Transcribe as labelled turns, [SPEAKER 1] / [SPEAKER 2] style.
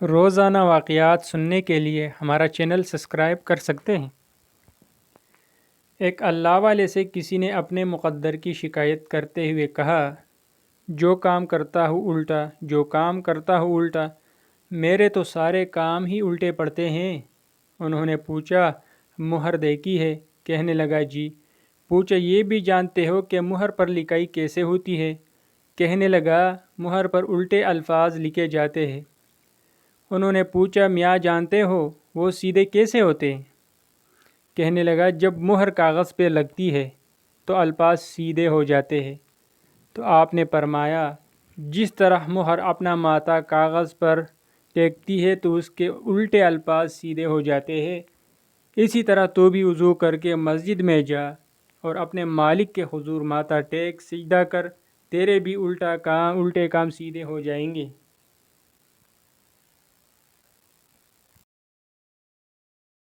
[SPEAKER 1] روزانہ واقعات سننے کے لیے ہمارا چینل سبسکرائب کر سکتے ہیں۔ ایک اللہ والے سے کسی نے اپنے مقدر کی شکایت کرتے ہوئے کہا، جو کام کرتا ہوں الٹا، میرے تو سارے کام ہی الٹے پڑتے ہیں۔ انہوں نے پوچھا، مہر دیکھی ہے؟ کہنے لگا جی۔ پوچھا، یہ بھی جانتے ہو کہ مہر پر لکھائی کیسے ہوتی ہے؟ کہنے لگا، مہر پر الٹے الفاظ لکھے جاتے ہیں۔ انہوں نے پوچھا، میاں جانتے ہو وہ سیدھے کیسے ہوتے ہیں؟ کہنے لگا، جب مہر کاغذ پہ لگتی ہے تو الفاظ سیدھے ہو جاتے ہیں۔ تو آپ نے فرمایا، جس طرح مہر اپنا ماتھا کاغذ پر ٹیکتی ہے تو اس کے الٹے الفاظ سیدھے ہو جاتے ہیں، اسی طرح تو بھی وضو کر کے مسجد میں جا اور اپنے مالک کے حضور ماتھا ٹیک، سجدہ کر، تیرے بھی الٹے کام سیدھے ہو جائیں گے۔